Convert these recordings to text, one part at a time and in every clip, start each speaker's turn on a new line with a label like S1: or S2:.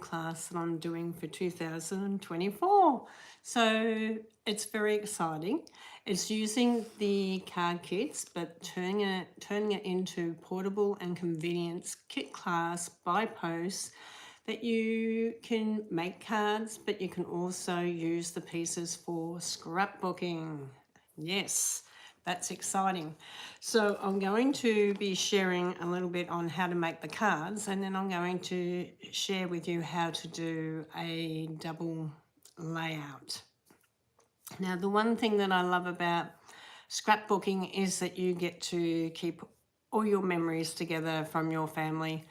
S1: class that I'm doing for 2024. So it's very exciting. It's using the card kits, but turning it into portable and convenience kit class by post that you can make cards, but you can also use the pieces for scrapbooking. Yes, that's exciting. So I'm going to be sharing a little bit on how to make the cards, and then I'm going to share with you how to do a double layout. Now, the one thing that I love about scrapbooking is that you get to keep all your memories together from your family.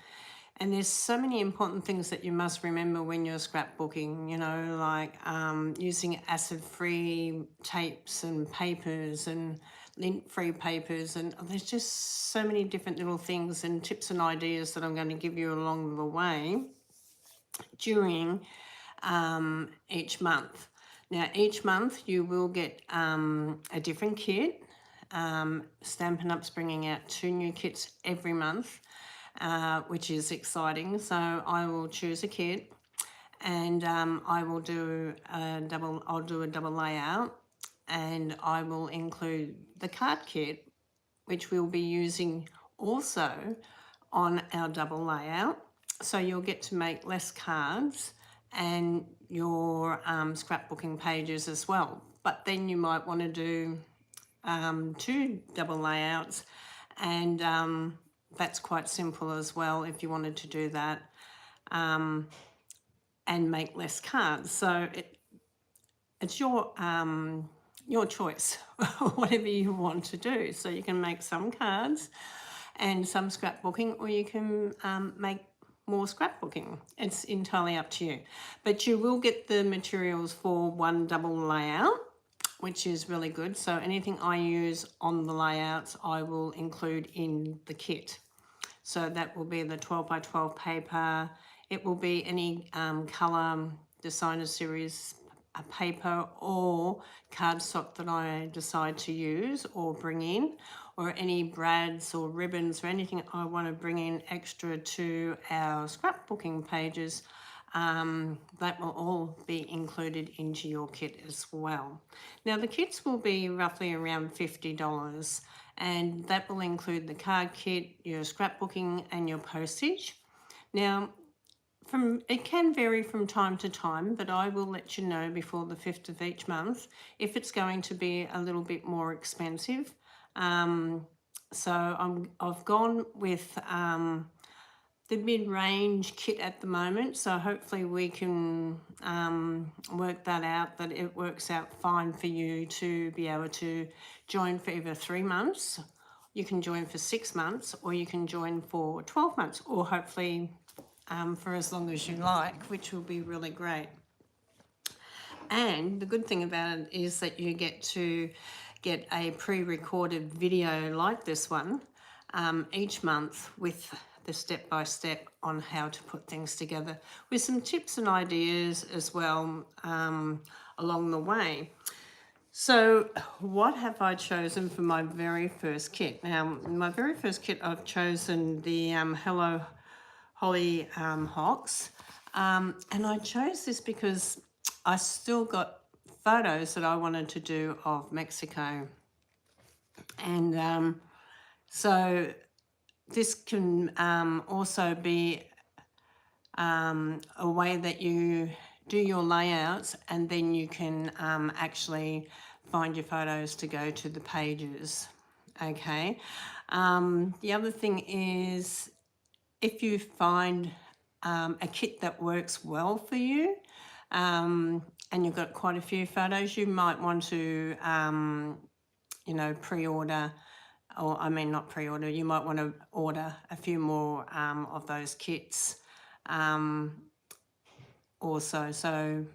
S1: And there's so many important things that you must remember when you're scrapbooking, you know, like using acid-free tapes and papers and lint-free papers. And there's just so many different little things and tips and ideas that I'm going to give you along the way during each month. Now, each month you will get a different kit. Stampin' Up's bringing out 2 new kits every month, which is exciting. So I will choose a kit, and I will do I'll do a double layout, and I will include the card kit, which we'll be using also on our double layout. So you'll get to make less cards and your scrapbooking pages as well. But then you might want to do 2 double layouts, and that's quite simple as well if you wanted to do that, and make less cards. So it's your choice, whatever you want to do. So you can make some cards and some scrapbooking, or you can make more scrapbooking. It's entirely up to you. But you will get the materials for one double layout, which is really good. So anything I use on the layouts, I will include in the kit. So that will be the 12 by 12 paper. It will be any colour designer series paper or cardstock that I decide to use or bring in, or any brads or ribbons or anything I want to bring in extra to our scrapbooking pages. That will all be included into your kit as well. Now the kits will be roughly around $50, and that will include the card kit, your scrapbooking and your postage. Now it can vary from time to time, but I will let you know before the 5th of each month if it's going to be a little bit more expensive. So I've gone with the mid-range kit at the moment, so hopefully we can work that out, that it works out fine for you to be able to join for either 3 months, you can join for 6 months, or you can join for 12 months, or hopefully for as long as you like, which will be really great. And the good thing about it is that you get to get a pre-recorded video like this one each month with the step-by-step on how to put things together, with some tips and ideas as well along the way. So what have I chosen for my very first kit? Now, my very first kit, I've chosen the Hello Holly Hawks. And I chose this because I still got photos that I wanted to do of Mexico. And so this can also be a way that you do your layouts, and then you can actually find your photos to go to the pages. Okay. The other thing is, if you find a kit that works well for you, and you've got quite a few photos, you might want to, pre-order, or I mean not pre-order, you might want to order a few more of those kits also, so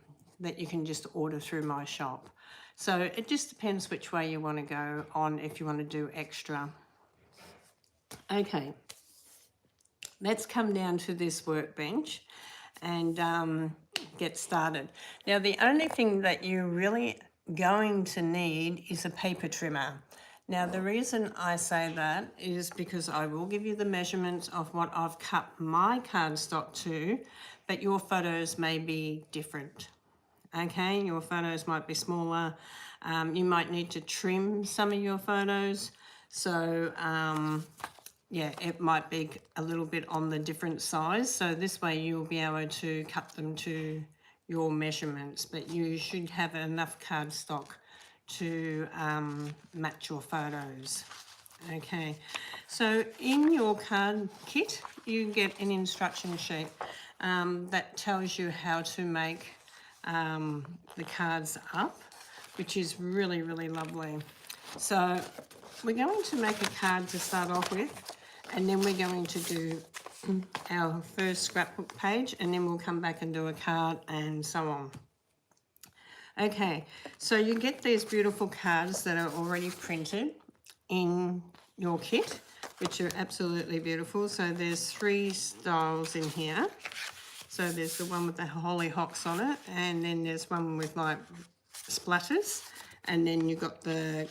S1: that you can just order through my shop. So it just depends which way you want to go on, if you want to do extra. Okay. Let's come down to this workbench and get started. Now, the only thing that you're really going to need is a paper trimmer. Now, the reason I say that is because I will give you the measurements of what I've cut my cardstock to, but your photos may be different. Okay, your photos might be smaller. You might need to trim some of your photos. So yeah, it might be a little bit on the different size. So this way you'll be able to cut them to your measurements, but you should have enough cardstock to match your photos. Okay, so in your card kit, you get an instruction sheet that tells you how to make the cards up, which is really, really lovely. So we're going to make a card to start off with, and then we're going to do our first scrapbook page, and then we'll come back and do a card and so on. Okay, so you get these beautiful cards that are already printed in your kit, which are absolutely beautiful. So there's 3 styles in here. So there's the one with the hollyhocks on it, and then there's one with like splatters, and then you've got the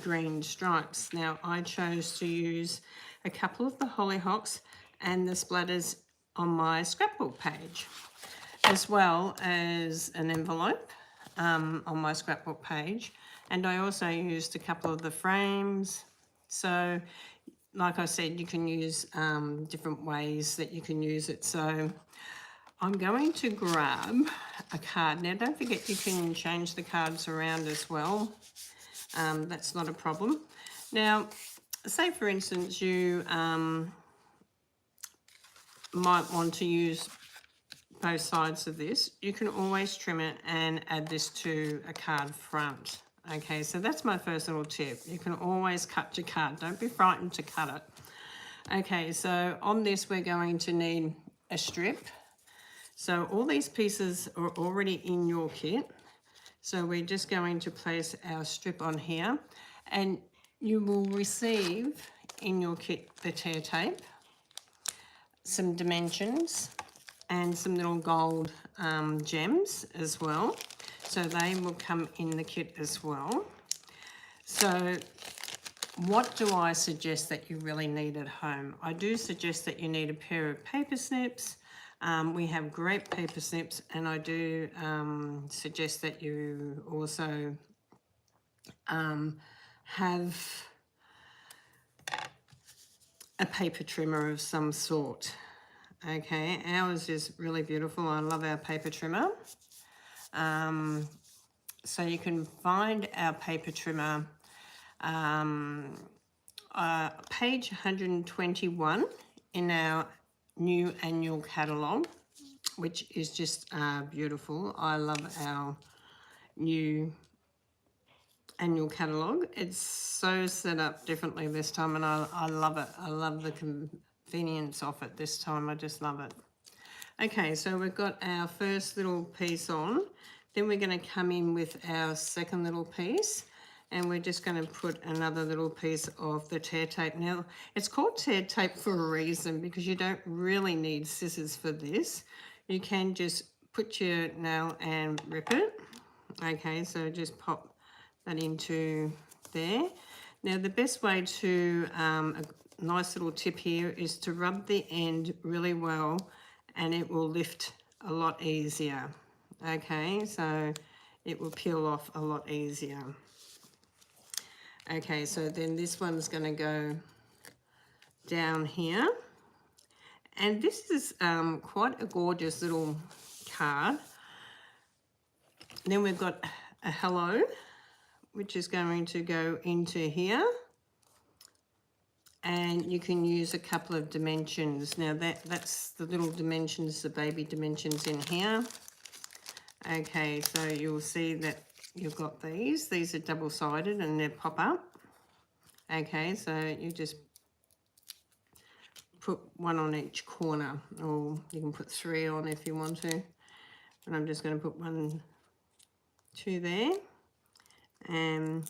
S1: green stripes. Now I chose to use a couple of the hollyhocks and the splatters on my scrapbook page, as well as an envelope on my scrapbook page, and I also used a couple of the frames. So like I said, you can use different ways that you can use it. So I'm going to grab a card. Now don't forget you can change the cards around as well. That's not a problem. Now say for instance you might want to use both sides of this. You can always trim it and add this to a card front. Okay, so that's my first little tip. You can always cut your card. Don't be frightened to cut it. Okay, so on this we're going to need a strip. So all these pieces are already in your kit. So we're just going to place our strip on here, and you will receive in your kit the tear tape, some dimensions, and some little gold gems as well. So they will come in the kit as well. So what do I suggest that you really need at home? I do suggest that you need a pair of paper snips. We have great paper snips, and I do suggest that you also have a paper trimmer of some sort. Okay, ours is really beautiful. I love our paper trimmer. So you can find our paper trimmer page 121 in our new annual catalogue, which is just beautiful. I love our new annual catalogue. It's so set up differently this time, and I love it. I love the convenience of it this time. I just love it. Okay, so we've got our first little piece on. Then we're going to come in with our second little piece, and we're just going to put another little piece of the tear tape. Now, it's called tear tape for a reason, because you don't really need scissors for this. You can just put your nail and rip it. Okay, so just pop that into there. Now, the best way to, a nice little tip here, is to rub the end really well, and it will lift a lot easier. Okay, so it will peel off a lot easier. Okay, so then this one's going to go down here. And this is quite a gorgeous little card. Then we've got a hello, which is going to go into here. And you can use a couple of dimensions. Now that's the little dimensions, the baby dimensions in here. Okay, so you'll see that you've got these. These are double-sided and they pop up. Okay, so you just put one on each corner, or you can put 3 on if you want to. And I'm just going to put 1, 2 there, and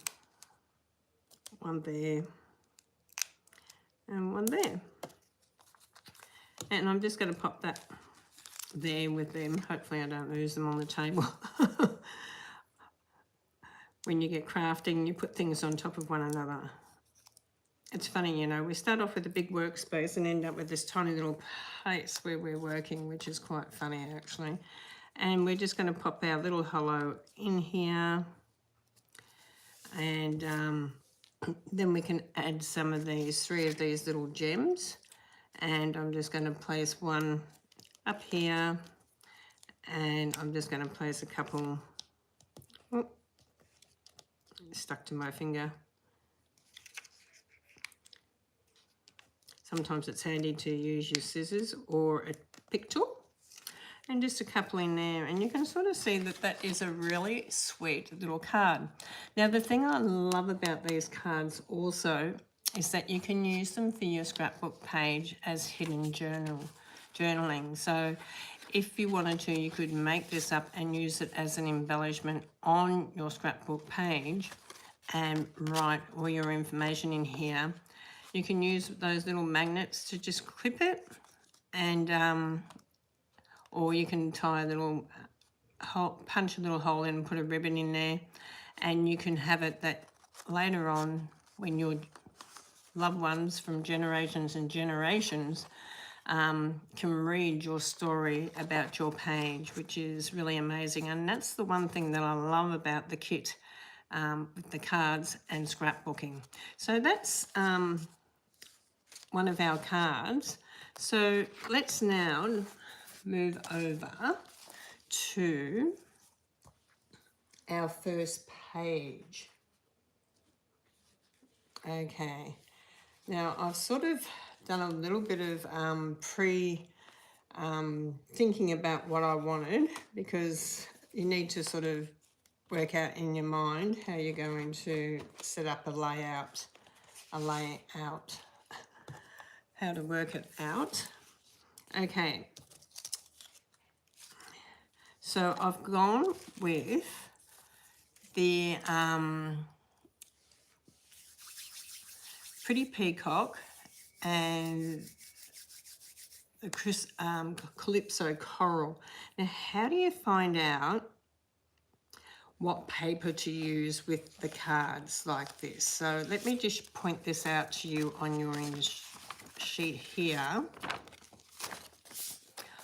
S1: 1 there, and 1 there. And I'm just going to pop that there with them. Hopefully I don't lose them on the table. When you get crafting, you put things on top of one another. it's funny, you know, we start off with a big workspace and end up with this tiny little place where we're working, which is quite funny actually. And we're just going to pop our little hello in here, and then we can add some of these, 3 of these little gems, and I'm just going to place one up here, and I'm just going to place a couple, oh, stuck to my finger. Sometimes it's handy to use your scissors or a pick tool, and just a couple in there, and you can sort of see that that is a really sweet little card. Now the thing I love about these cards also is that you can use them for your scrapbook page as hidden journaling. So if you wanted to, you could make this up and use it as an embellishment on your scrapbook page and write all your information in here. You can use those little magnets to just clip it, and or you can tie a little hole, punch a little hole in and put a ribbon in there, and you can have it that later on when your loved ones from generations and generations can read your story about your page, which is really amazing. And that's the one thing that I love about the kit with the cards and scrapbooking. So that's one of our cards. So let's now move over to our first page. Okay, now I've sort of done a little bit of thinking about what I wanted, because you need to sort of work out in your mind how you're going to set up a layout, how to work it out. Okay, so I've gone with the Pretty Peacock and the Calypso Coral. Now, how do you find out what paper to use with the cards like this? So let me just point this out to you on your sheet here.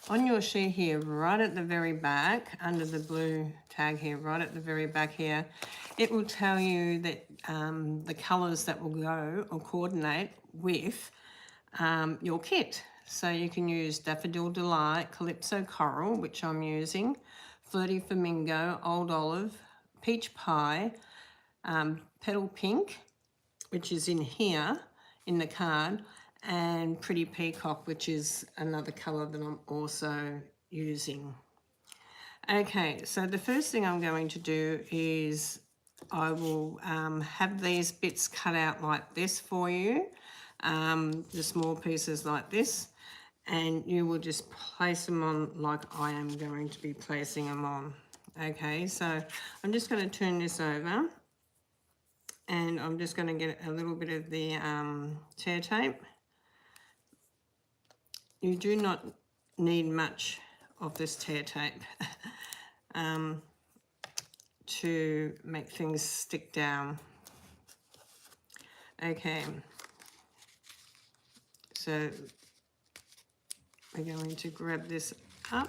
S1: On your sheet here, right at the very back, under the blue tag here, right at the very back here, it will tell you that the colours that will go or coordinate with your kit. So you can use Daffodil Delight, Calypso Coral, which I'm using, Flirty Flamingo, Old Olive, Peach Pie, Petal Pink, which is in here in the card, and Pretty Peacock, which is another colour that I'm also using. Okay, so the first thing I'm going to do is I will have these bits cut out like this for you, the small pieces like this, and you will just place them on like I am going to be placing them on. Okay, so I'm just going to turn this over, and I'm just going to get a little bit of the tear tape. You do not need much of this tear tape to make things stick down. Okay, so we're going to grab this up.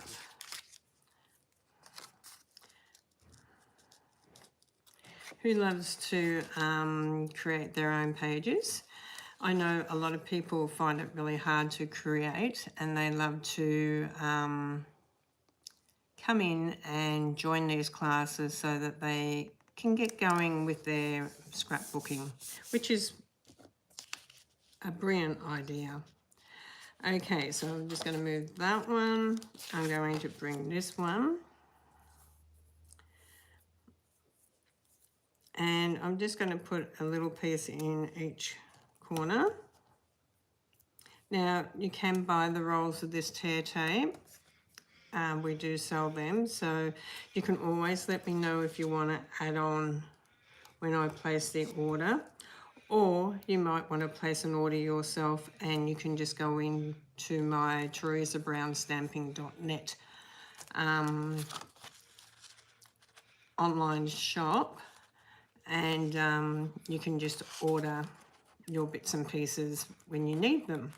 S1: Who loves to create their own pages? I know a lot of people find it really hard to create, and they love to come in and join these classes so that they can get going with their scrapbooking, which is a brilliant idea. Okay, so I'm just going to move that one. I'm going to bring this one. And I'm just going to put a little piece in each corner. Now, you can buy the rolls of this tear tape. We do sell them, so you can always let me know if you want to add on when I place the order, or you might want to place an order yourself, and you can just go into my teresabrownstamping.net online shop, and you can just order your bits and pieces when you need them,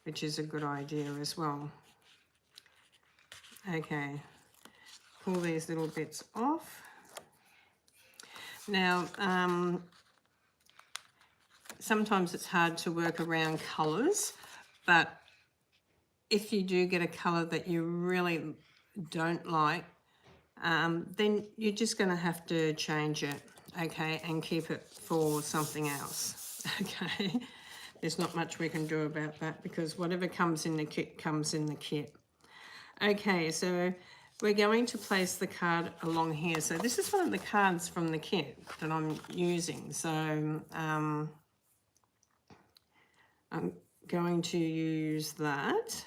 S1: which is a good idea as well. Okay, pull these little bits off. Now, sometimes it's hard to work around colours, but if you do get a colour that you really don't like, then you're just going to have to change it, okay, and keep it for something else, okay. There's not much we can do about that because whatever comes in the kit comes in the kit. Okay, so we're going to place the card along here. So this is one of the cards from the kit that I'm using. So I'm going to use that.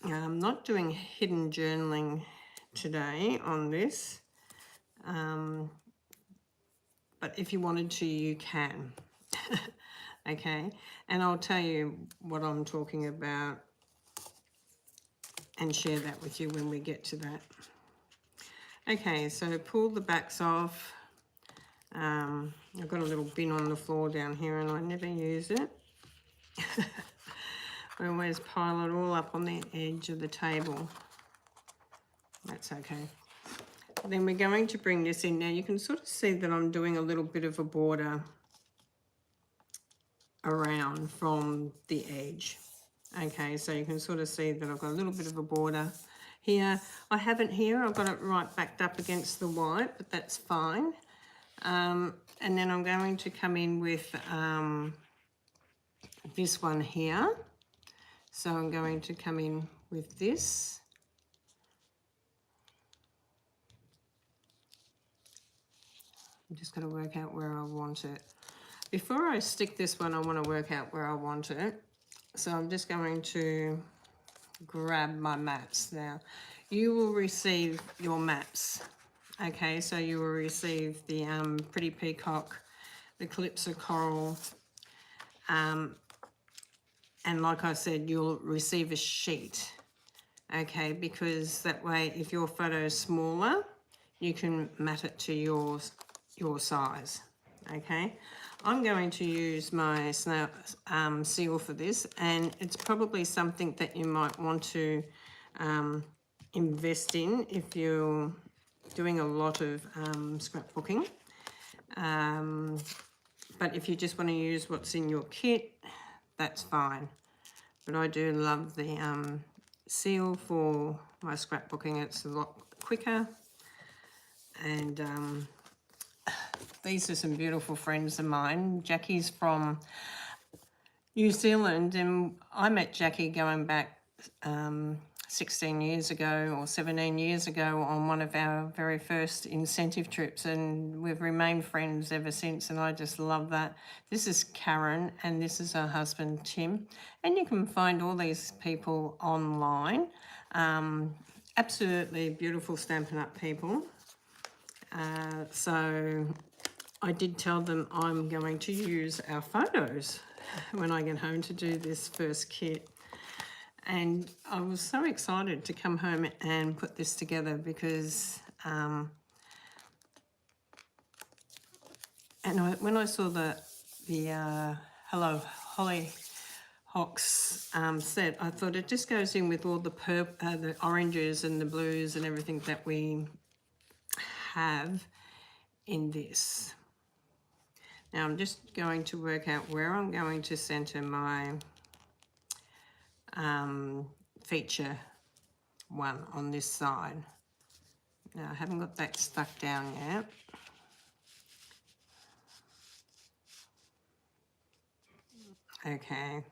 S1: I'm not doing hidden journaling today on this, but if you wanted to, you can. Okay, and I'll tell you what I'm talking about and share that with you when we get to that. Okay, so pull the backs off. I've got a little bin on the floor down here and I never use it. I always pile it all up on the edge of the table. That's okay. Then we're going to bring this in. Now you can sort of see that I'm doing a little bit of a border around from the edge. Okay, so you can sort of see that I've got a little bit of a border here. I haven't here, I've got it right backed up against the white, but that's fine. And then I'm going to come in with this one here. So I'm going to come in with this. I'm just going to work out where I want it. Before I stick this one, I want to work out where I want it. So I'm just going to grab my mats now. You will receive your mats. Okay, so you will receive the Pretty Peacock, the Calypso Coral, and like I said, you'll receive a sheet. Okay, because that way, if your photo is smaller, you can mat it to your size. Okay, I'm going to use my snail seal for this, and it's probably something that you might want to invest in if you're doing a lot of scrapbooking. But if you just want to use what's in your kit, that's fine. But I do love the seal for my scrapbooking. It's a lot quicker. And these are some beautiful friends of mine. Jackie's from New Zealand, and I met Jackie going back 16 years ago or 17 years ago on one of our very first incentive trips, and we've remained friends ever since, and I just love that. This is Karen and this is her husband Tim, and you can find all these people online. Absolutely beautiful Stampin' Up people. So I did tell them I'm going to use our photos when I get home to do this first kit. And I was so excited to come home and put this together because when I saw the Hello Hollyhocks set, I thought it just goes in with all the oranges and the blues and everything that we have in this. Now I'm just going to work out where I'm going to center my feature one on this side. Now I haven't got that stuck down yet. Okay,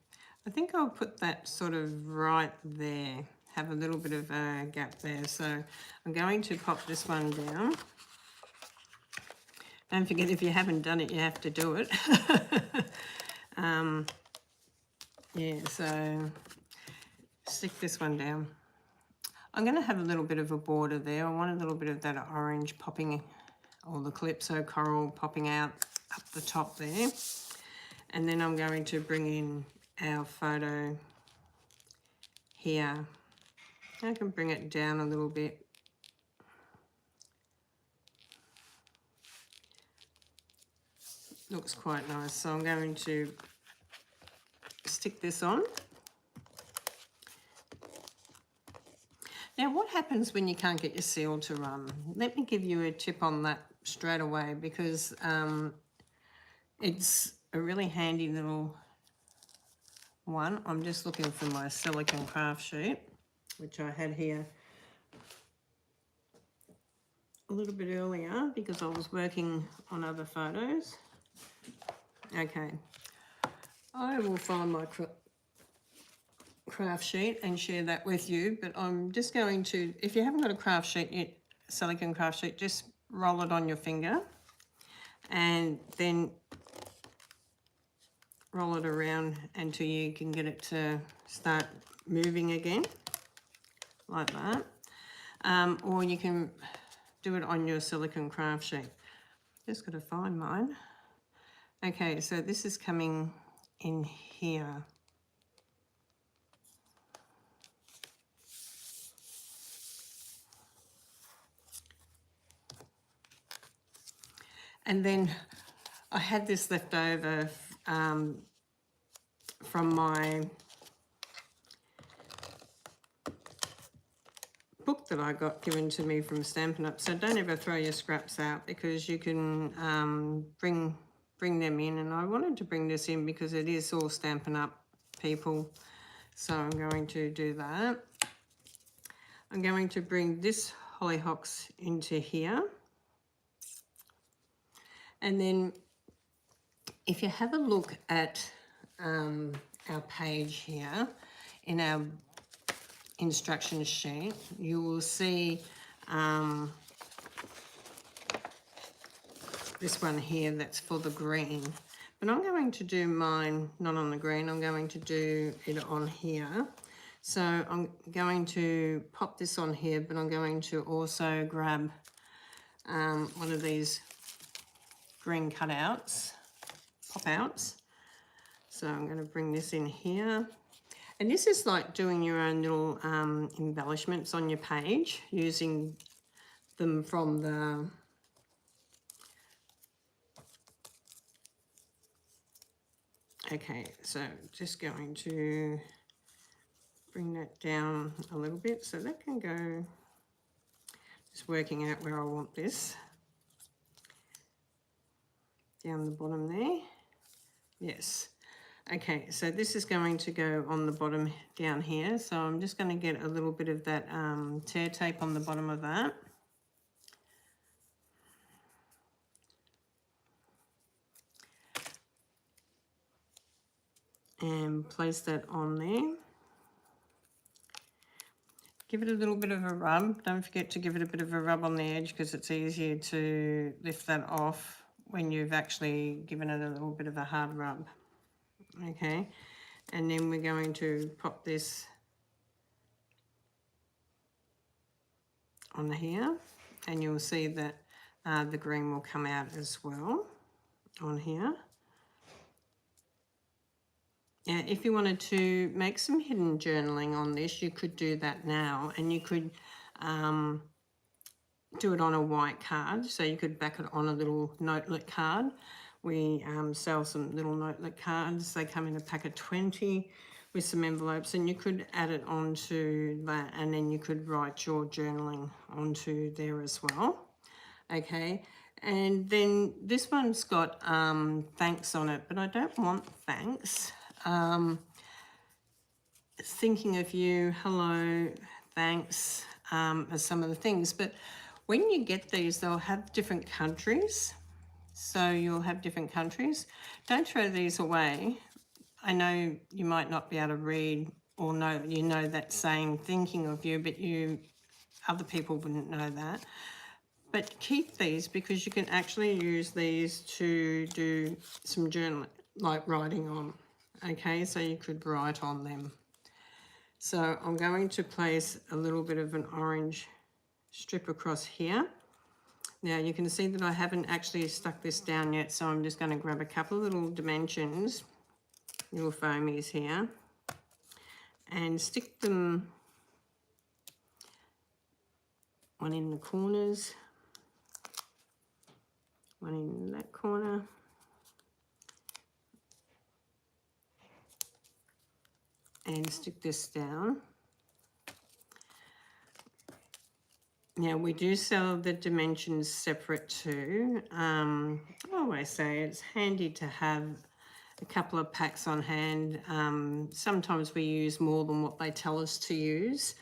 S1: I think I'll put that sort of right there, have a little bit of a gap there. So I'm going to pop this one down. Don't forget, if you haven't done it, you have to do it. Yeah, so stick this one down. I'm going to have a little bit of a border there. I want a little bit of that orange popping, or the Calypso Coral popping out up the top there. And then I'm going to bring in our photo here. I can bring it down a little bit. Looks quite nice. So I'm going to stick this on. Now, what happens when you can't get your seal to run? Let me give you a tip on that straight away, because it's a really handy little one. I'm just looking for my silicone craft sheet, which I had here a little bit earlier because I was working on other photos. Okay, I will find my craft sheet and share that with you, but I'm just going to, if you haven't got a craft sheet yet, silicone craft sheet, just roll it on your finger and then roll it around until you can get it to start moving again, like that. Or you can do it on your silicone craft sheet. Just got to find mine. Okay, so this is coming in here. And then I had this left over from my book that I got given to me from Stampin Up. So don't ever throw your scraps out, because you can bring them in. And I wanted to bring this in because it is all Stampin Up people. So I'm going to do that. I'm going to bring this hollyhocks into here. And then if you have a look at our page here in our instruction sheet, you will see this one here that's for the green. But I'm going to do mine not on the green, I'm going to do it on here. So I'm going to pop this on here, but I'm going to also grab one of these green cutouts, pop outs. So I'm going to bring this in here. And this is like doing your own little embellishments on your page, using them from the okay, so just going to bring that down a little bit so that can go, just working out where I want this. Down the bottom there. Yes. Okay, so this is going to go on the bottom down here. So I'm just going to get a little bit of that tear tape on the bottom of that. And place that on there. Give it a little bit of a rub. Don't forget to give it a bit of a rub on the edge, because it's easier to lift that off when you've actually given it a little bit of a hard rub. Okay, and then we're going to pop this on here, and you'll see that the green will come out as well on here. Now, if you wanted to make some hidden journaling on this, you could do that now, and you could do it on a white card. So you could back it on a little notelet card. We sell some little notelet cards. They come in a pack of 20 with some envelopes, and you could add it onto that, and then you could write your journaling onto there as well. Okay, and then this one's got thanks on it, but I don't want thanks. Thinking of you, hello, thanks, are some of the things. But when you get these, they'll have different countries. So you'll have different countries. Don't throw these away. I know you might not be able to read or know, you know that saying, thinking of you, but other people wouldn't know that. But keep these, because you can actually use these to do some journaling, like writing on. Okay, so you could write on them. So I'm going to place a little bit of an orange strip across here. Now you can see that I haven't actually stuck this down yet, so I'm just going to grab a couple of little dimensions, little foamies here, and stick them one in the corners, one in that corner, and stick this down. Now we do sell the dimensions separate too. I always say it's handy to have a couple of packs on hand. Sometimes we use more than what they tell us to use.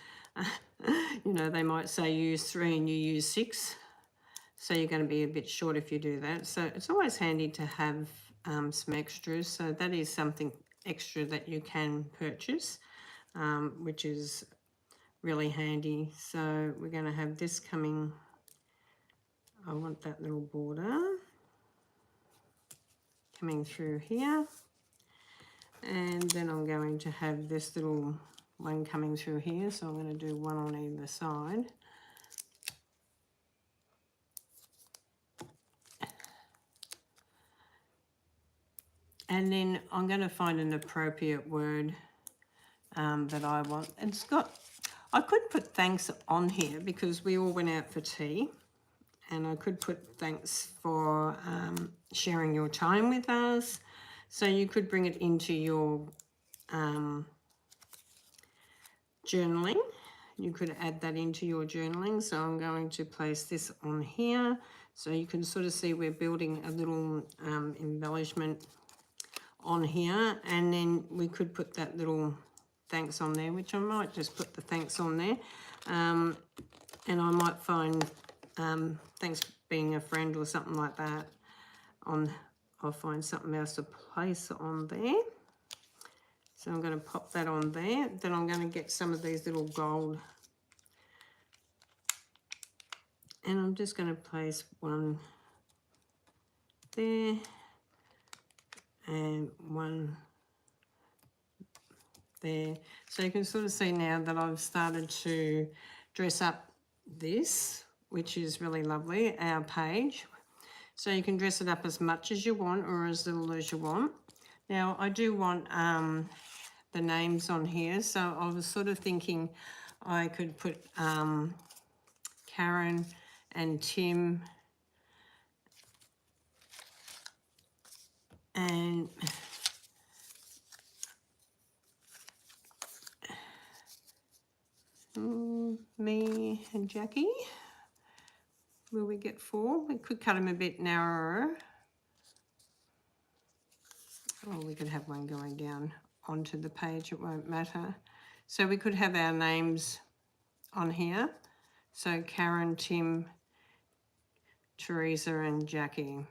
S1: You know, they might say use 3 and you use 6. So you're going to be a bit short if you do that. So it's always handy to have some extras. So that is something extra that you can purchase, which is really handy. So we're going to have this coming. I want that little border coming through here. And then I'm going to have this little one coming through here. So I'm going to do one on either side. And then I'm going to find an appropriate word that I want. It's got, I could put thanks on here because we all went out for tea. And I could put thanks for sharing your time with us. So you could bring it into your journaling. You could add that into your journaling. So I'm going to place this on here. So you can sort of see we're building a little embellishment on here, and then we could put that little thanks on there, which I might just put the thanks on there, and I might find thanks for being a friend or something like that on. I'll find something else to place on there. So I'm going to pop that on there. Then I'm going to get some of these little gold, and I'm just going to place one there and one there. So you can sort of see now that I've started to dress up this, which is really lovely, our page. So you can dress it up as much as you want or as little as you want. Now I do want the names on here, so I was sort of thinking I could put Karen and Tim and me and Jackie. Will we get 4? We could cut them a bit narrower. Or we could have one going down onto the page, it won't matter. So we could have our names on here. So Karen, Tim, Teresa and Jackie.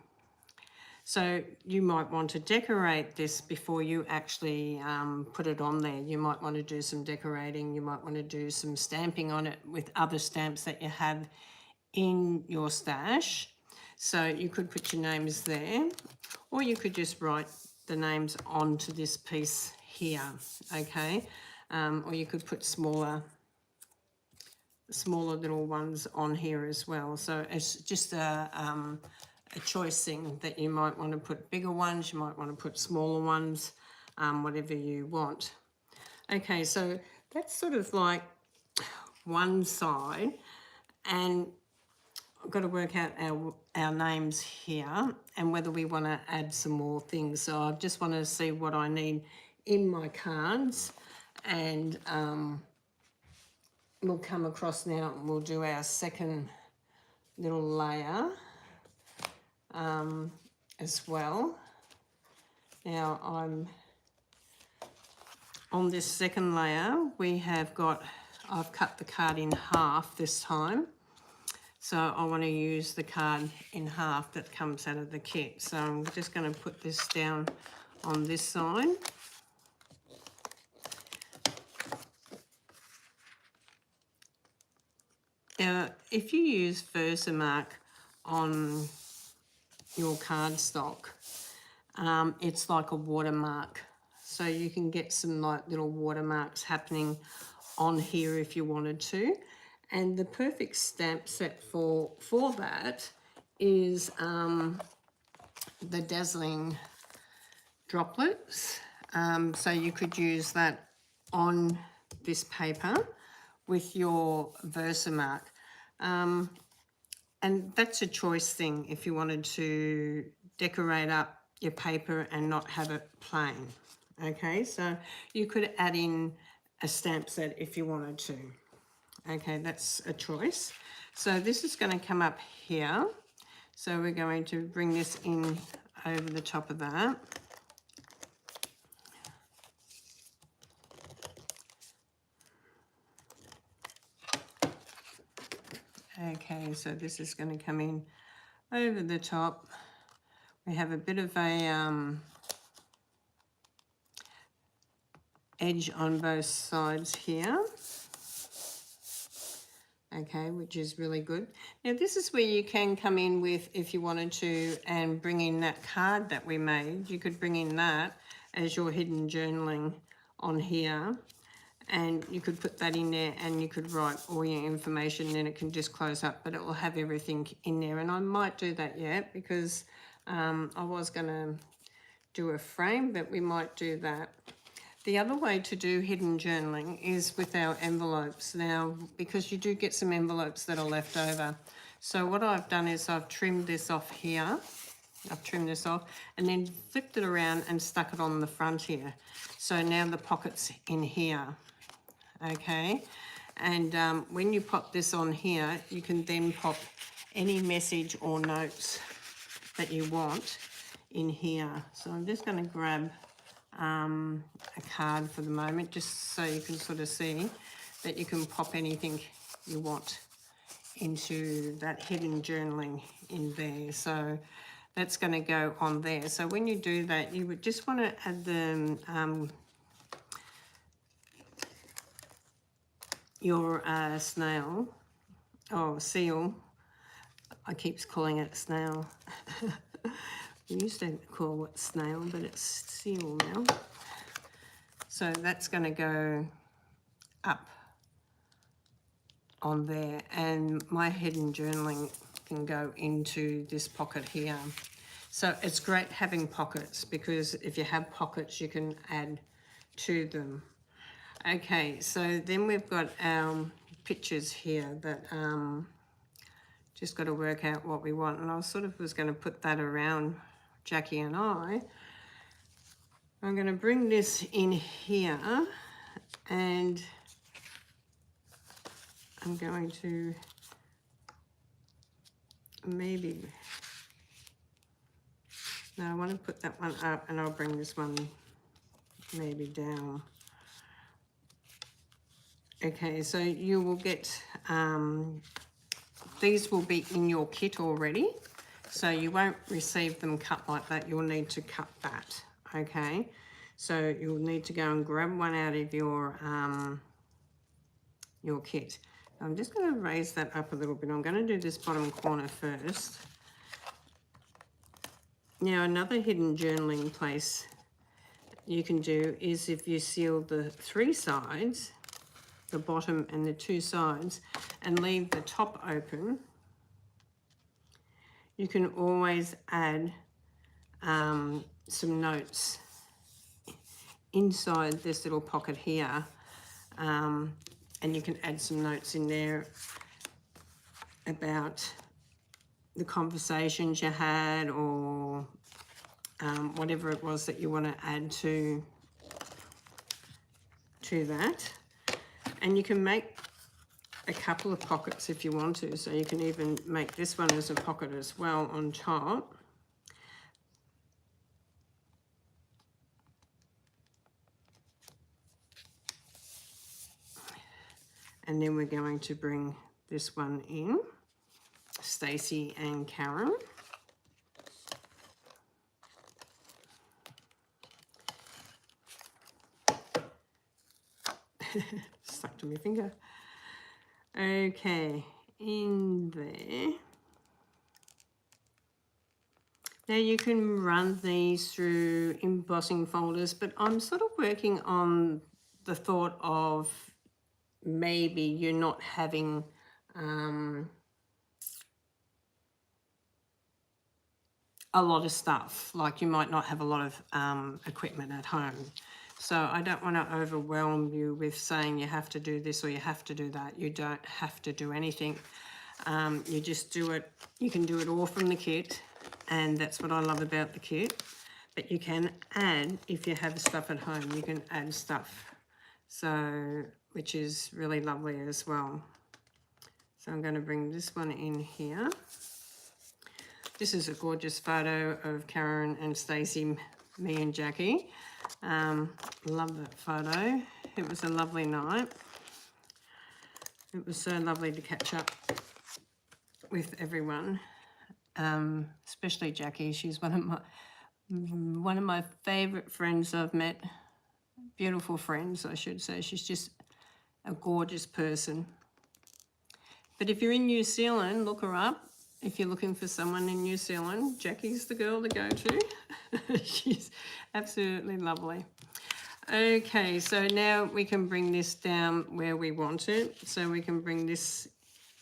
S1: So you might want to decorate this before you actually put it on there. You might want to do some decorating. You might want to do some stamping on it with other stamps that you have in your stash. So you could put your names there, or you could just write the names onto this piece here, okay? Or you could put smaller little ones on here as well. So it's just a choice thing that you might want to put bigger ones, you might want to put smaller ones, whatever you want. Okay, so that's sort of like one side, and I've got to work out our names here and whether we want to add some more things. So I just want to see what I need in my cards, and we'll come across now and we'll do our second little layer as well. Now I'm on this second layer, I've cut the card in half this time. So I want to use the card in half that comes out of the kit. So I'm just going to put this down on this side. Now, if you use Versamark on your cardstock, it's like a watermark. So you can get some like little watermarks happening on here if you wanted to. And the perfect stamp set for that is the Dazzling droplets. So you could use that on this paper with your Versamark. And that's a choice thing if you wanted to decorate up your paper and not have it plain. Okay, so you could add in a stamp set if you wanted to. Okay, that's a choice. So this is going to come up here. So we're going to bring this in over the top of that. Okay, so this is going to come in over the top. We have a bit of a edge on both sides here. Okay, which is really good. Now this is where you can come in with, if you wanted to, and bring in that card that we made. You could bring in that as your hidden journaling on here, and you could put that in there and you could write all your information, and then it can just close up, but it will have everything in there. And I might do that yet because I was going to do a frame, but we might do that. The other way to do hidden journaling is with our envelopes. Now, because you do get some envelopes that are left over. So what I've done is I've trimmed this off here. I've trimmed this off and then flipped it around and stuck it on the front here. So now the pocket's in here, okay? And when you pop this on here, you can then pop any message or notes that you want in here. So I'm just going to grab a card for the moment, just so you can sort of see that you can pop anything you want into that hidden journaling in there. So that's going to go on there. So when you do that, you would just want to add the your snail or seal. I keep calling it snail. We used to call it snail, but it's seal now. So that's going to go up on there, and my hidden journaling can go into this pocket here. So it's great having pockets, because if you have pockets, you can add to them. Okay, so then we've got our pictures here that just got to work out what we want. And I sort of was going to put that around Jackie and I. I'm going to bring this in here, and I'm going to maybe, no, I want to put that one up, and I'll bring this one maybe down. Okay, so you will get, these will be in your kit already, so you won't receive them cut like that. You'll need to cut that, okay? So you'll need to go and grab one out of your kit. I'm just going to raise that up a little bit. I'm going to do this bottom corner first. Now, another hidden journaling place you can do is if you seal the 3 sides, the bottom and the 2 sides, and leave the top open, you can always add some notes inside this little pocket here, and you can add some notes in there about the conversations you had, or whatever it was that you want to add to that. And you can make a couple of pockets if you want to, so you can even make this one as a pocket as well on top. And then we're going to bring this one in, Stacy and Karen. Stuck to my finger. Okay, in there. Now you can run these through embossing folders, but I'm sort of working on the thought of maybe you're not having a lot of stuff, like you might not have a lot of equipment at home. So I don't want to overwhelm you with saying you have to do this or you have to do that. You don't have to do anything. You just do it. You can do it all from the kit, and that's what I love about the kit. But you can add, if you have stuff at home, you can add stuff. So, which is really lovely as well. So I'm going to bring this one in here. This is a gorgeous photo of Karen and Stacey, me and Jackie. Love that photo. It was a lovely night. It was so lovely to catch up with everyone, especially Jackie. She's one of my favourite friends I've met. Beautiful friends, I should say. She's just a gorgeous person. But if you're in New Zealand, look her up. If you're looking for someone in New Zealand, Jackie's the girl to go to. She's absolutely lovely. Okay, so now we can bring this down where we want it. So we can bring this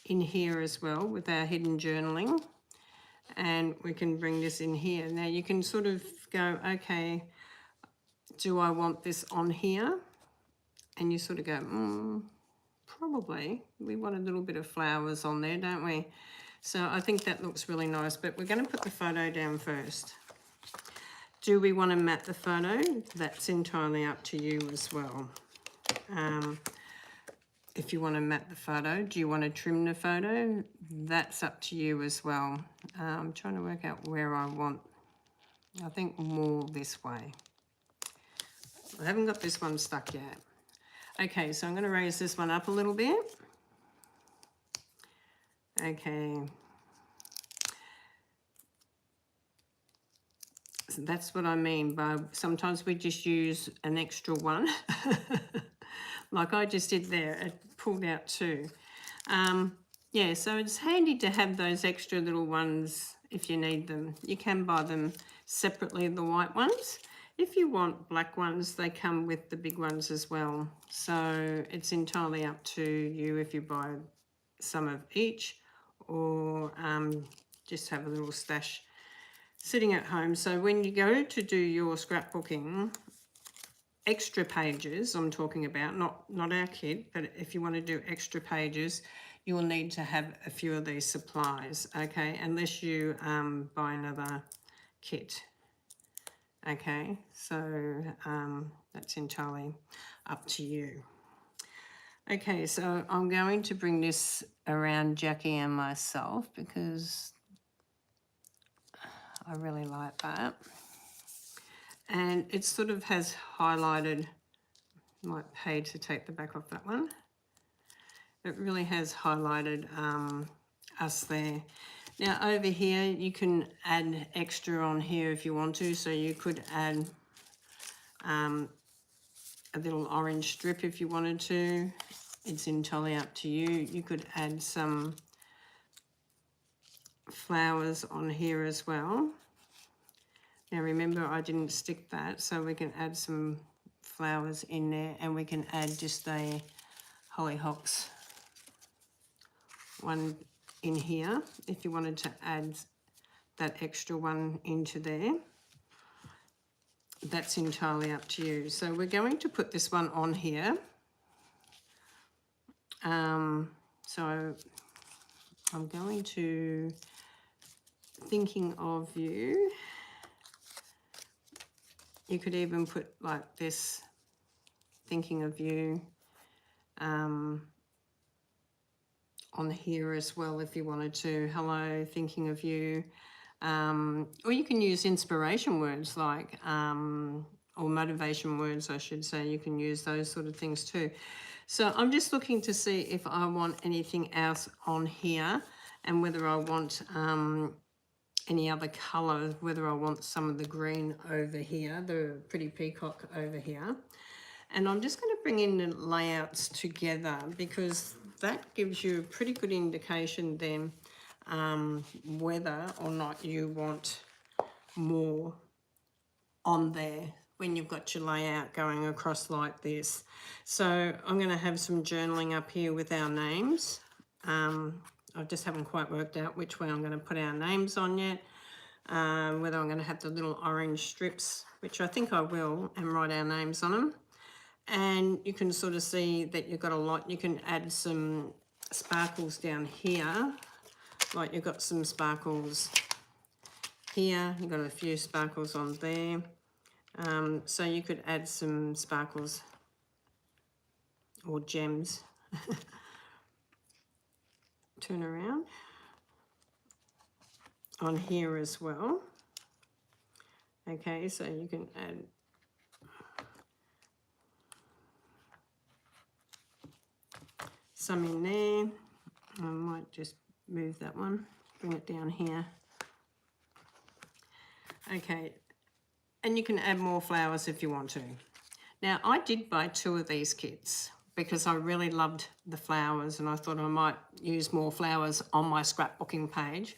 S1: in here as well with our hidden journaling. And we can bring this in here. Now you can sort of go, okay, do I want this on here? And you sort of go, probably. We want a little bit of flowers on there, don't we? So I think that looks really nice, but we're going to put the photo down first. Do we want to mat the photo? That's entirely up to you as well. If you want to mat the photo, do you want to trim the photo? That's up to you as well. I'm trying to work out where I want. I think more this way. I haven't got this one stuck yet. Okay, so I'm going to raise this one up a little bit. Okay. So that's what I mean by sometimes we just use an extra one. Like I just did there, it pulled out two. Yeah, so it's handy to have those extra little ones if you need them. You can buy them separately, the white ones. If you want black ones, they come with the big ones as well. So it's entirely up to you if you buy some of each or just have a little stash sitting at home. So when you go to do your scrapbooking, extra pages I'm talking about, not our kit, but if you want to do extra pages, you will need to have a few of these supplies, okay, unless you buy another kit. Okay, so that's entirely up to you. Okay, so I'm going to bring this around Jackie and myself because I really like that. And it sort of has highlighted, might pay to take the back off that one. It really has highlighted us there. Now over here, you can add extra on here if you want to. So you could add a little orange strip if you wanted to. It's entirely up to you. You could add some flowers on here as well. Now remember, I didn't stick that, so we can add some flowers in there, and we can add just a hollyhocks one in here if you wanted to add that extra one into there. That's entirely up to you. So we're going to put this one on here. So I'm going to, thinking of you, you could even put like this, thinking of you, on here as well if you wanted to. Hello, thinking of you. Or you can use inspiration words like, or motivation words, I should say. You can use those sort of things too. So I'm just looking to see if I want anything else on here and whether I want any other colour, whether I want some of the green over here, the pretty peacock over here. And I'm just going to bring in the layouts together because that gives you a pretty good indication then whether or not you want more on there when you've got your layout going across like this. So I'm going to have some journaling up here with our names. I just haven't quite worked out which way I'm going to put our names on yet. Whether I'm going to have the little orange strips, which I think I will, and write our names on them. And you can sort of see that you've got a lot. You can add some sparkles down here, like you've got some sparkles here. You've got a few sparkles on there. So you could add some sparkles or gems. Turn around on here as well. Okay, so you can add some in there. I might just move that one, bring it down here. Okay, and you can add more flowers if you want to. Now, I did buy 2 of these kits because I really loved the flowers and I thought I might use more flowers on my scrapbooking page.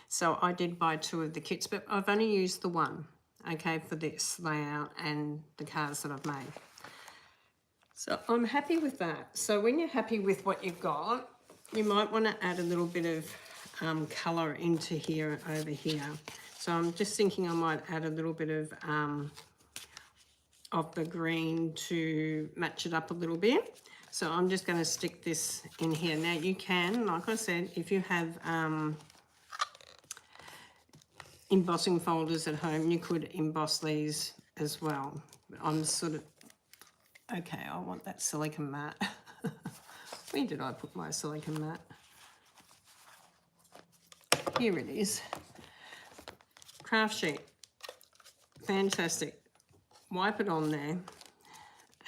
S1: So I did buy 2 of the kits, but I've only used the one, okay, for this layout and the cards that I've made. So I'm happy with that. So when you're happy with what you've got, you might want to add a little bit of colour into here, over here. So I'm just thinking I might add a little bit of the green to match it up a little bit. So I'm just going to stick this in here. Now you can, like I said, if you have embossing folders at home, you could emboss these as well. I'm sort of, okay, I want that silicone mat. Where did I put my silicone mat? Here it is. Craft sheet. Fantastic. Wipe it on there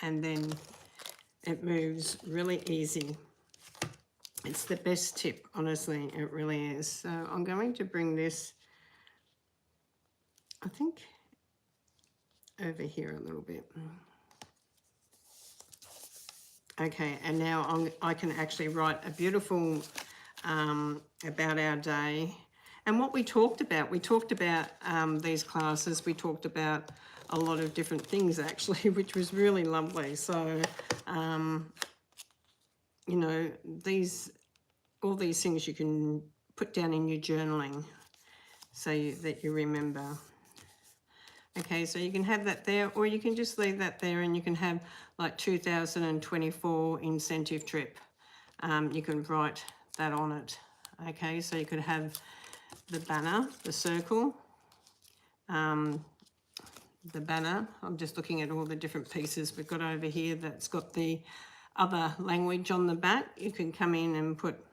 S1: and then it moves really easy. It's the best tip, honestly, it really is. So I'm going to bring this, I think, over here a little bit. Okay, and now I can actually write a beautiful about our day. And what we talked about these classes, we talked about a lot of different things actually, which was really lovely. So, you know, all these things you can put down in your journaling so that you remember. Okay, so you can have that there, or you can just leave that there and you can have like 2024 incentive trip. You can write that on it. Okay, so you could have the banner, the circle, the banner. I'm just looking at all the different pieces we've got over here that's got the other language on the back. You can come in and put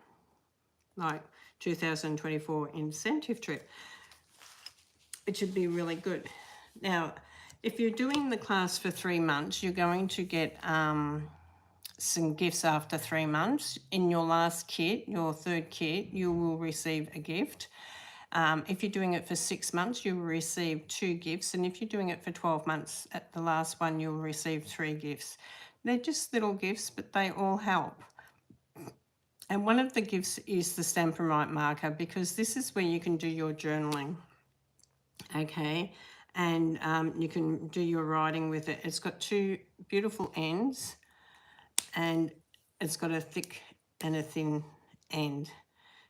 S1: like 2024 incentive trip. It should be really good. Now, if you're doing the class for 3 months, you're going to get some gifts after 3 months. In your last kit, your 3rd kit, you will receive a gift. If you're doing it for 6 months, you'll receive 2 gifts. And if you're doing it for 12 months, at the last one, you'll receive 3 gifts. They're just little gifts, but they all help. And one of the gifts is the Stampin' Up marker, because this is where you can do your journaling. Okay, and you can do your writing with it. It's got 2 beautiful ends and it's got a thick and a thin end.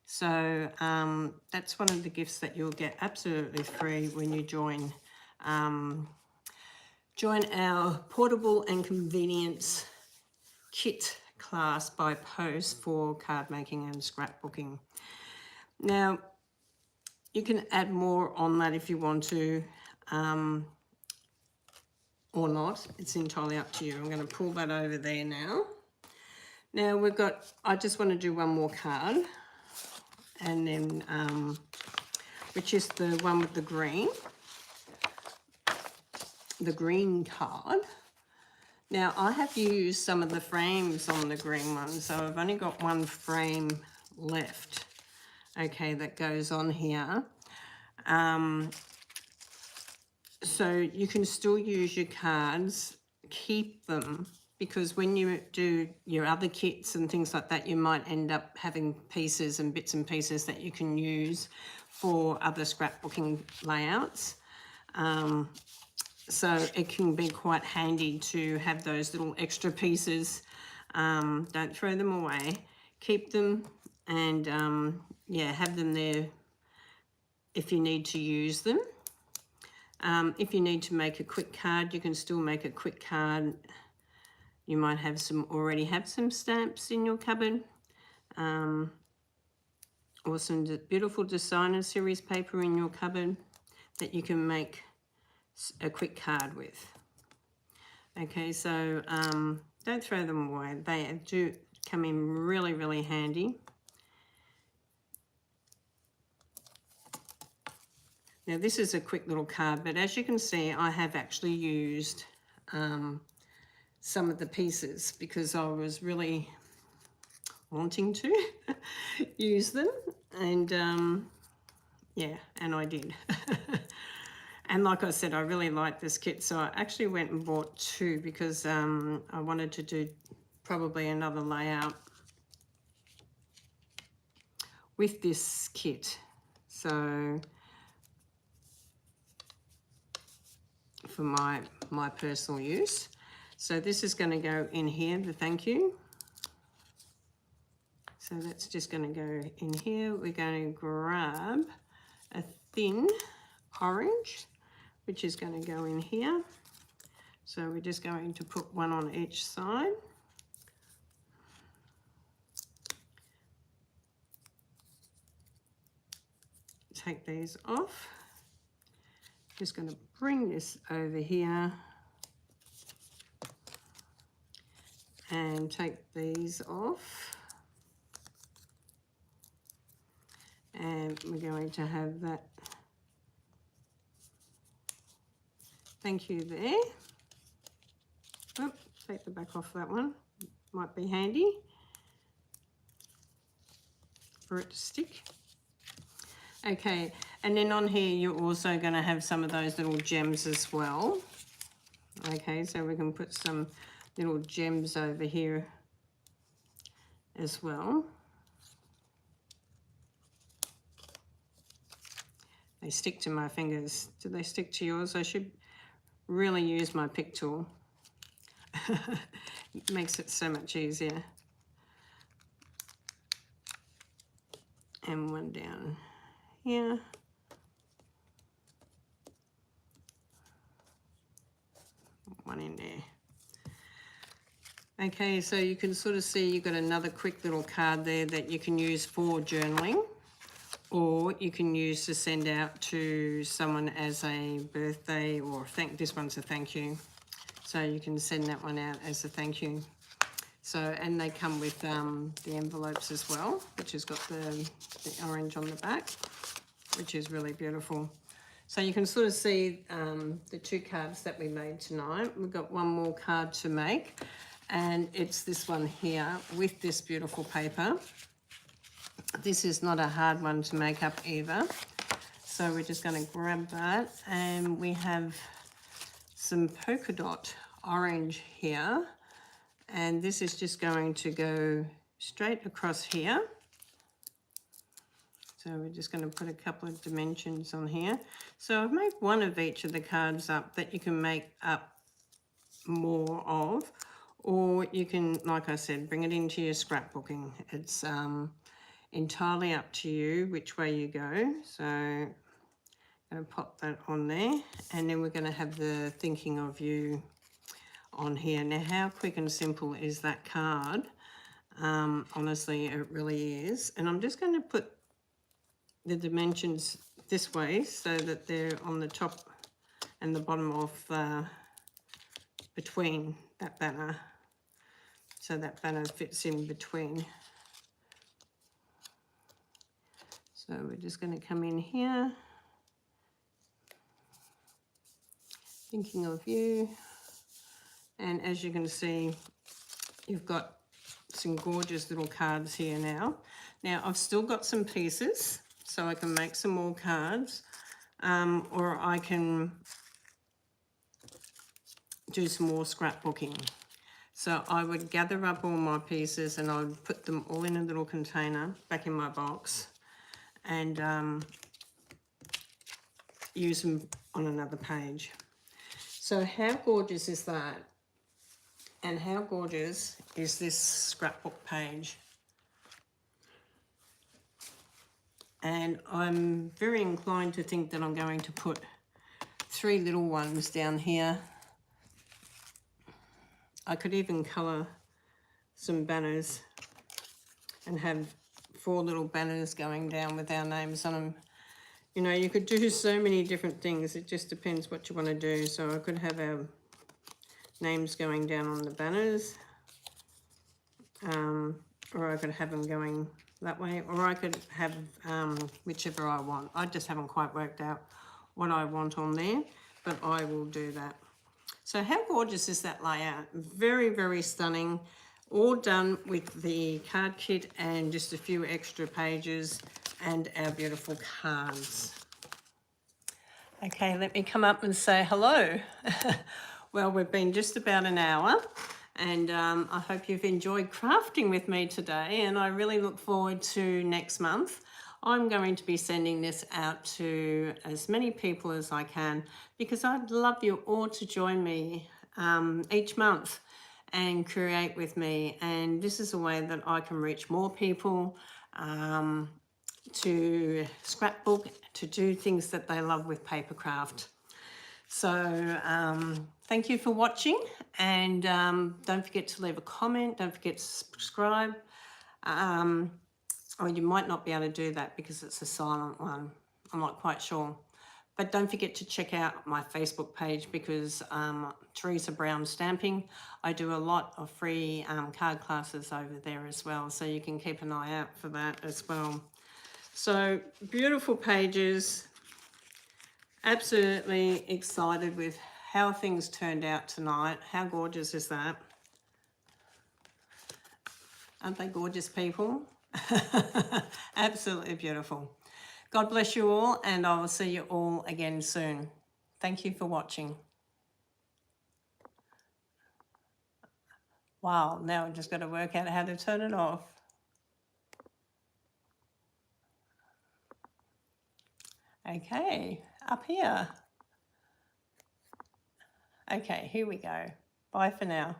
S1: So that's one of the gifts that you'll get absolutely free when you join our portable and convenience kit class by post for card making and scrapbooking. Now, you can add more on that if you want to, or not. It's entirely up to you. I'm going to pull that over there now. Now we've got, I just want to do one more card, and then, which is the one with the green card. Now I have used some of the frames on the green one, so I've only got 1 frame left. Okay, that goes on here. So you can still use your cards, keep them, because when you do your other kits and things like that, you might end up having pieces and bits and pieces that you can use for other scrapbooking layouts. So it can be quite handy to have those little extra pieces. Don't throw them away, keep them, and yeah, have them there if you need to use them. If you need to make a quick card, you can still make a quick card. You might have already have some stamps in your cupboard, or some beautiful designer series paper in your cupboard. that you can make a quick card with. Okay, so don't throw them away. They do come in really, really handy. Now this is a quick little card, but as you can see, I have actually used some of the pieces because I was really wanting to use them, and yeah, and I did. And like I said, I really like this kit, so I actually went and bought 2 because I wanted to do probably another layout with this kit. So for my personal use. So this is going to go in here, the thank you. So that's just going to go in here. We're going to grab a thin orange, which is going to go in here. So we're just going to put one on each side. Take these off. Just going to bring this over here and take these off. And we're going to have that thank you there. Oh, take the back off that one. Might be handy for it to stick. Okay, and then on here you're also going to have some of those little gems as well. Okay, so we can put some little gems over here as well. They stick to my fingers. Do they stick to yours? I should really use my pick tool. It makes it so much easier. And one down here. One in there. Okay, so you can sort of see you've got another quick little card there that you can use for journaling, or you can use to send out to someone as a birthday, or this one's a thank you. So you can send that one out as a thank you. So, and they come with the envelopes as well, which has got the orange on the back, which is really beautiful. So you can sort of see the 2 cards that we made tonight. We've got one more card to make, and it's this one here with this beautiful paper. This is not a hard one to make up either. So we're just going to grab that, and we have some polka dot orange here, and this is just going to go straight across here. So we're just going to put a couple of dimensions on here. So I've made one of each of the cards up that you can make up more of, or you can, like I said, bring it into your scrapbooking. It's entirely up to you which way you go. So I'm going to pop that on there, and then we're going to have the thinking of you on here. Now, how quick and simple is that card? Honestly, it really is. And I'm just going to put the dimensions this way so that they're on the top and the bottom of between that banner, so that banner fits in between. So we're just going to come in here, thinking of you, and as you can see, you've got some gorgeous little cards here now. Now I've still got some pieces, so I can make some more cards, or I can do some more scrapbooking. So I would gather up all my pieces and I would put them all in a little container back in my box, and use them on another page. So how gorgeous is that? And how gorgeous is this scrapbook page? And I'm very inclined to think that I'm going to put 3 little ones down here. I could even colour some banners and have 4 little banners going down with our names on them. You know, you could do so many different things. It just depends what you want to do. So I could have our names going down on the banners, or I could have them going that way, or I could have whichever I want. I just haven't quite worked out what I want on there, but I will do that. So how gorgeous is that layout? Very, very stunning. All done with the card kit and just a few extra pages and our beautiful cards. Okay, let me come up and say hello. Well, we've been just about an hour, and I hope you've enjoyed crafting with me today, and I really look forward to next month. I'm going to be sending this out to as many people as I can, because I'd love you all to join me each month and create with me, and this is a way that I can reach more people to scrapbook, to do things that they love with paper craft. So thank you for watching, and don't forget to leave a comment, don't forget to subscribe. Or you might not be able to do that because it's a silent one, I'm not quite sure. But don't forget to check out my Facebook page, because Teresa Brown Stamping, I do a lot of free card classes over there as well, so you can keep an eye out for that as well. So beautiful pages, absolutely excited with how things turned out tonight. How gorgeous is that? Aren't they gorgeous, people? Absolutely beautiful. God bless you all, and I will see you all again soon. Thank you for watching. Wow, now I've just got to work out how to turn it off. Okay, up here. Okay, here we go. Bye for now.